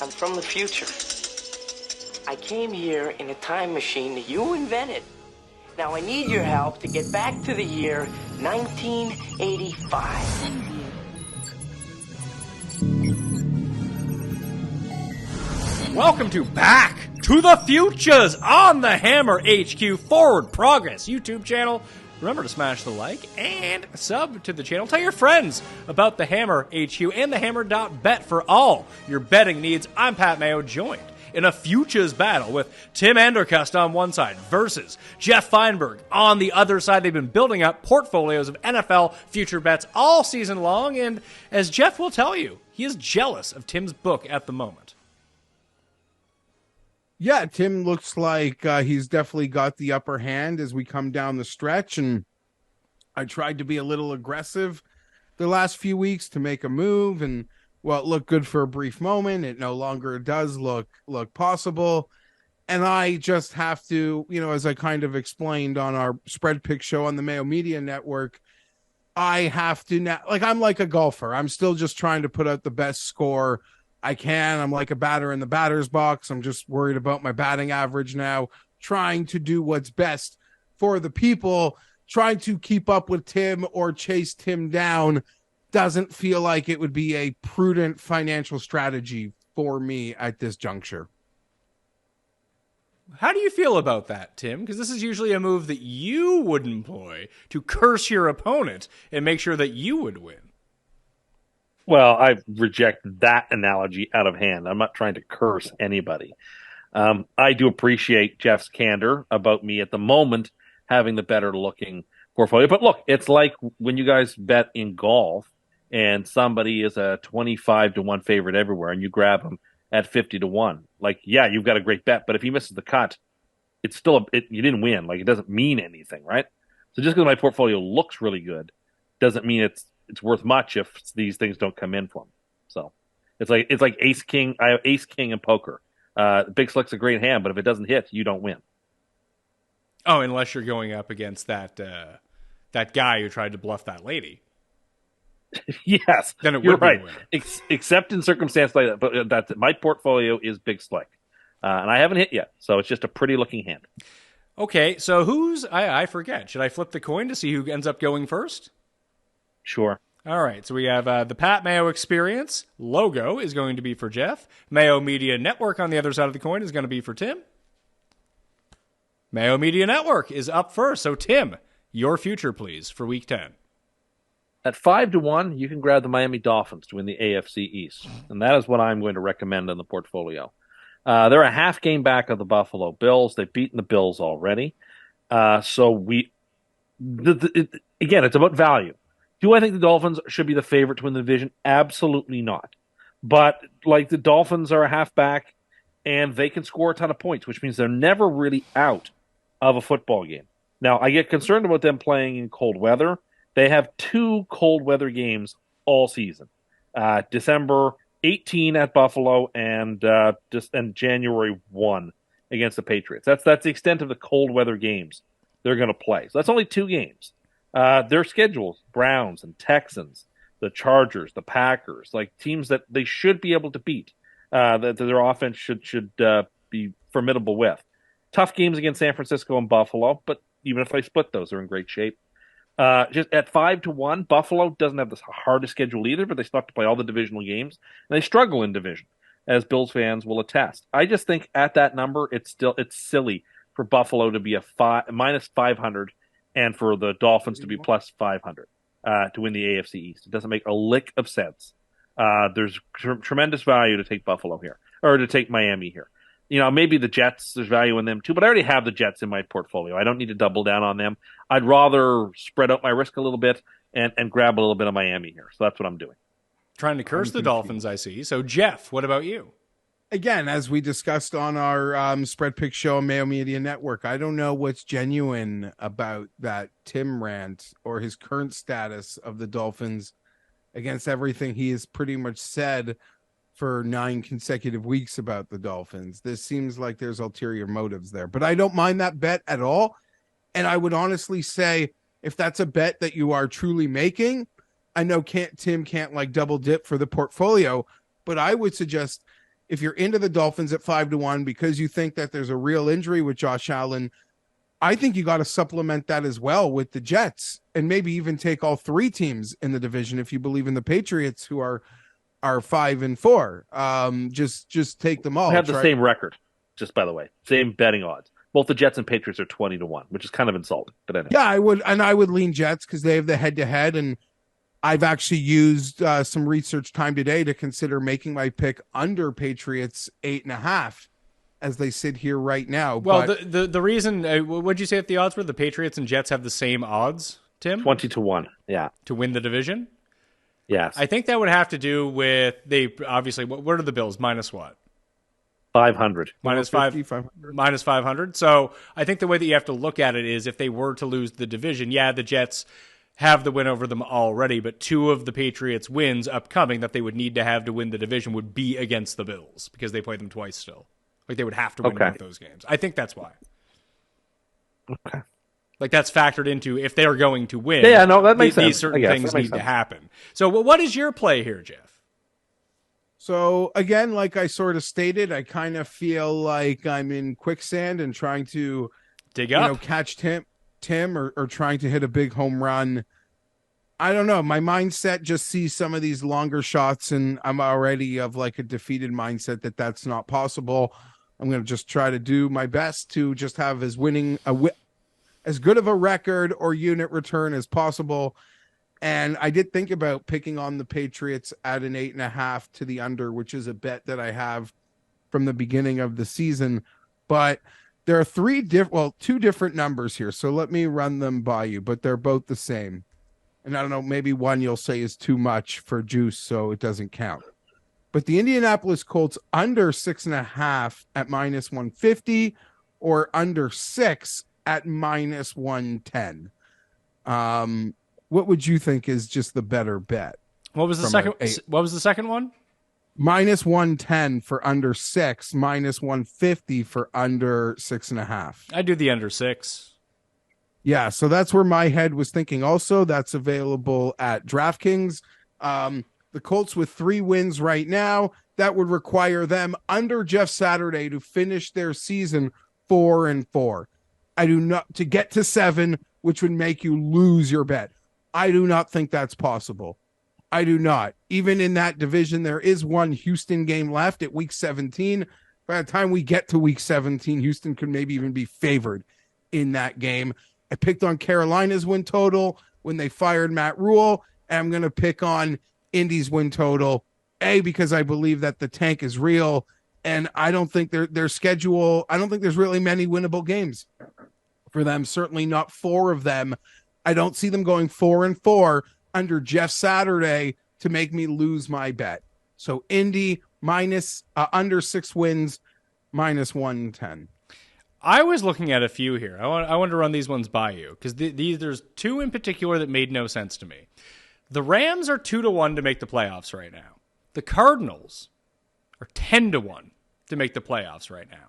I'm from the future. I came here in a time machine that you invented. Now I need your help to get back to the year 1985. Welcome to Back to the Futures on the Hammer HQ Forward Progress YouTube channel. Remember to smash the like and sub to the channel. Tell your friends about the Hammer HQ and the Hammer.bet for all your betting needs. I'm Pat Mayo, joined in a futures battle with Tim Andercust on one side versus Jeff Fienberg on the other side. They've been building up portfolios of NFL future bets all season long, and as Jeff will tell you, he is jealous of Tim's book at the moment. Yeah, Tim looks like he's definitely got the upper hand as we come down the stretch, and I tried to be a little aggressive the last few weeks to make a move, and well, it looked good for a brief moment. It no longer does look possible. And I just have to, as I kind of explained on our Spread Pick show on the Mayo Media Network, I have to now, I'm like a golfer. I'm still just trying to put out the best score I can. I'm like a batter in the batter's box. I'm just worried about my batting average now, trying to do what's best for the people. Trying to keep up with Tim or chase Tim down doesn't feel like it would be a prudent financial strategy for me at this juncture. How do you feel about that, Tim? Because this is usually a move that you would employ to curse your opponent and make sure that you would win. Well, I reject that analogy out of hand. I'm not trying to curse anybody. I do appreciate Jeff's candor about me at the moment having the better looking portfolio. But look, it's like when you guys bet in golf and somebody is a 25-1 favorite everywhere and you grab them at 50-1. Like, yeah, you've got a great bet, but if he misses the cut, it's still you didn't win. Like, it doesn't mean anything, right? So just because my portfolio looks really good doesn't mean it's worth much if these things don't come in for him. So it's like ace king. I have ace king in poker. Big slick's a great hand, but if it doesn't hit, you don't win. Oh, unless you're going up against that guy who tried to bluff that lady. Yes, then it you're would be right. a winner. Except in circumstances like that, but my portfolio is big slick, and I haven't hit yet, so it's just a pretty looking hand. Okay, so I forget. Should I flip the coin to see who ends up going first? Sure. All right, so we have the Pat Mayo Experience logo is going to be for Jeff. Mayo Media Network on the other side of the coin is going to be for Tim. Mayo Media Network is up first. So, Tim, your future, please, for Week 10. At 5-1, you can grab the Miami Dolphins to win the AFC East, and that is what I'm going to recommend in the portfolio. They're a half game back of the Buffalo Bills. They've beaten the Bills already. Again, it's about value. Do I think the Dolphins should be the favorite to win the division? Absolutely not. But the Dolphins are a halfback, and they can score a ton of points, which means they're never really out of a football game. Now, I get concerned about them playing in cold weather. They have 2 cold weather games all season. December 18 at Buffalo and January 1 against the Patriots. That's the extent of the cold weather games they're going to play. So that's only 2 games. Their schedules, Browns and Texans, the Chargers, the Packers, teams that they should be able to beat, that their offense should be formidable with. Tough games against San Francisco and Buffalo, but even if they split those, they're in great shape. Just at 5-1, Buffalo doesn't have the hardest schedule either, but they still have to play all the divisional games, and they struggle in division, as Bills fans will attest. I just think at that number, it's silly for Buffalo to be a minus 500 and for the Dolphins to be plus 500 to win the AFC East. It doesn't make a lick of sense. There's tremendous value to take Buffalo here, or to take Miami here. Maybe the Jets, there's value in them too, but I already have the Jets in my portfolio. I don't need to double down on them. I'd rather spread out my risk a little bit and grab a little bit of Miami here. So that's what I'm doing. Trying to curse the Dolphins, I see. So, Jeff, what about you? Again, as we discussed on our Spread Pick show on Mayo Media Network, I don't know what's genuine about that Tim rant or his current status of the Dolphins against everything he has pretty much said for 9 consecutive weeks about the Dolphins. This seems like there's ulterior motives there, but I don't mind that bet at all. And I would honestly say, if that's a bet that you are truly making, I know Tim can't double dip for the portfolio, but I would suggest if you're into the Dolphins at 5-1 because you think that there's a real injury with Josh Allen, I think you got to supplement that as well with the Jets and maybe even take all three teams in the division if you believe in the Patriots, who are 5-4. Just take them all. We have the same record, just by the way, same betting odds. Both the Jets and Patriots are 20-1, which is kind of insulting. But anyway. Yeah, I would lean Jets because they have the head-to-head, and I've actually used some research time today to consider making my pick under Patriots 8.5 as they sit here right now. Well, but the reason, what'd you say if the odds were? The Patriots and Jets have the same odds, Tim? 20-1, yeah. To win the division? Yes. I think that would have to do with, obviously, what are the Bills? Minus what? 500. Minus 500. Minus 500. So I think the way that you have to look at it is if they were to lose the division, yeah, the Jets have the win over them already, but two of the Patriots' wins upcoming that they would need to have to win the division would be against the Bills because they play them twice still. Like they would have to win both those games. I think that's why. Okay. Like that's factored into if they're going to win. Yeah, no, that makes sense. These certain things need to happen. So what is your play here, Jeff? So again, like I sort of stated, I kind of feel like I'm in quicksand and trying to dig up, catch Tim or trying to hit a big home run. I don't know. My mindset just sees some of these longer shots, and I'm already of like a defeated mindset that's not possible. I'm going to just try to do my best to just have as good of a record or unit return as possible. And I did think about picking on the Patriots at an 8.5 to the under, which is a bet that I have from the beginning of the season. But there are two different numbers here. So let me run them by you, but they're both the same. And I don't know, maybe one you'll say is too much for juice, so it doesn't count. But the Indianapolis Colts under 6.5 at minus 150 or under 6 at minus 110. What would you think is just the better bet? What was the second? What was the second one? Minus 110 for under 6, minus 150 for under 6.5. I do the under 6. Yeah, so that's where my head was thinking. Also, that's available at DraftKings. The Colts with 3 wins right now, that would require them under Jeff Saturday to finish their season 4-4. I do not to get to 7, which would make you lose your bet. I do not think that's possible. I do not. Even in that division, there is one Houston game left at week 17. By the time we get to week 17, Houston could maybe even be favored in that game. I picked on Carolina's win total when they fired Matt Rule, and I'm going to pick on Indy's win total, because I believe that the tank is real, and I don't think their schedule, I don't think there's really many winnable games for them, certainly not 4 of them. I don't see them going 4-4 under Jeff Saturday to make me lose my bet. So Indy under 6 wins, minus 110. I was looking at a few here. I want to run these ones by you because there's 2 in particular that made no sense to me. The Rams are 2-1 to make the playoffs right now. The Cardinals are 10-1 to make the playoffs right now.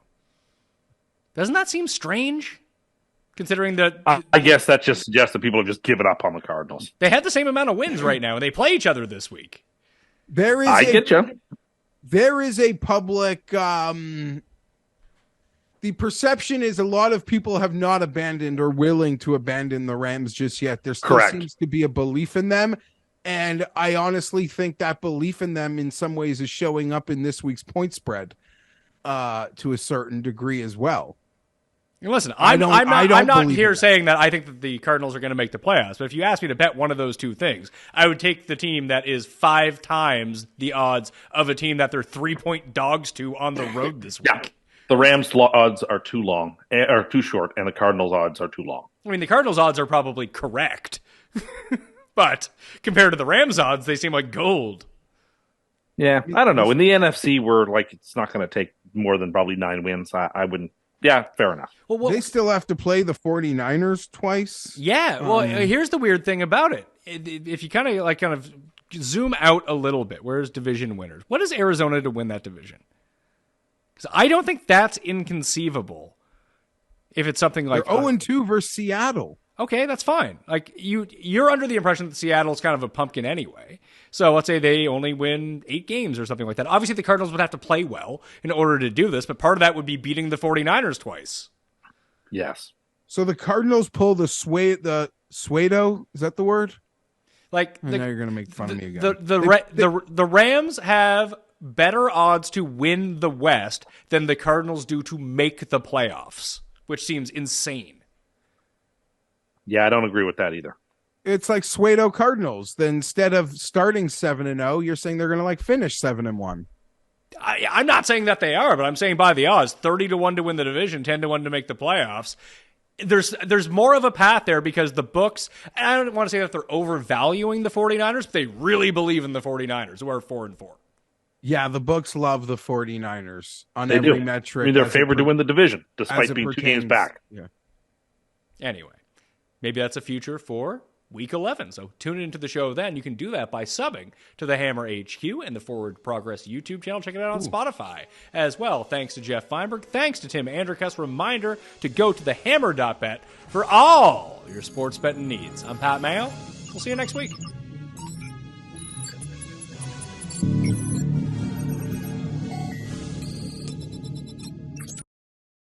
Doesn't that seem strange? Considering that, I guess that just suggests that people have just given up on the Cardinals. They had the same amount of wins right now, and they play each other this week. Get you. There is a public. The perception is a lot of people have not abandoned or willing to abandon the Rams just yet. There still seems to be a belief in them, and I honestly think that belief in them in some ways is showing up in this week's point spread to a certain degree as well. Listen, I'm not here saying that I think that the Cardinals are going to make the playoffs, but if you ask me to bet one of those 2 things, I would take the team that is 5 times the odds of a team that they're 3-point dogs to on the road this week. Yeah. The Rams' odds are too short, and the Cardinals' odds are too long. I mean, the Cardinals' odds are probably correct, but compared to the Rams' odds, they seem like gold. Yeah, I don't know. In the NFC, we're like it's not going to take more than probably 9 wins. I wouldn't. Yeah, fair enough. Well, they still have to play the 49ers twice. Yeah, well, here's the weird thing about it. If you kind of zoom out a little bit, where's division winners? What is Arizona to win that division? Because I don't think that's inconceivable. If it's something like 0-2 versus Seattle. Okay, that's fine. Like you're under the impression that Seattle's kind of a pumpkin anyway. So let's say they only win 8 games or something like that. Obviously, the Cardinals would have to play well in order to do this, but part of that would be beating the 49ers twice. Yes. So the Cardinals pull the Suedo, is that the word? Like now you're going to make fun of me again. The Rams have better odds to win the West than the Cardinals do to make the playoffs, which seems insane. Yeah, I don't agree with that either. It's like Suedo Cardinals. Then instead of starting 7-0, you're saying they're going to like finish 7-1. I'm not saying that they are, but I'm saying by the odds, 30-1 to win the division, 10-1 to make the playoffs. There's more of a path there because the books, and I don't want to say that they're overvaluing the 49ers, but they really believe in the 49ers, who are 4-4. Yeah, the books love the 49ers on They every do. metric. I mean, they're favored to win the division, despite being 2 games back. Yeah. Anyway, maybe that's a future for Week 11. So tune into the show then. You can do that by subbing to the Hammer HQ and the Forward Progress YouTube channel. Check it out on Spotify as well. Thanks to Jeff Fienberg. Thanks to Tim Andercuss. Reminder to go to thehammer.bet for all your sports betting needs. I'm Pat Mayo. We'll see you next week.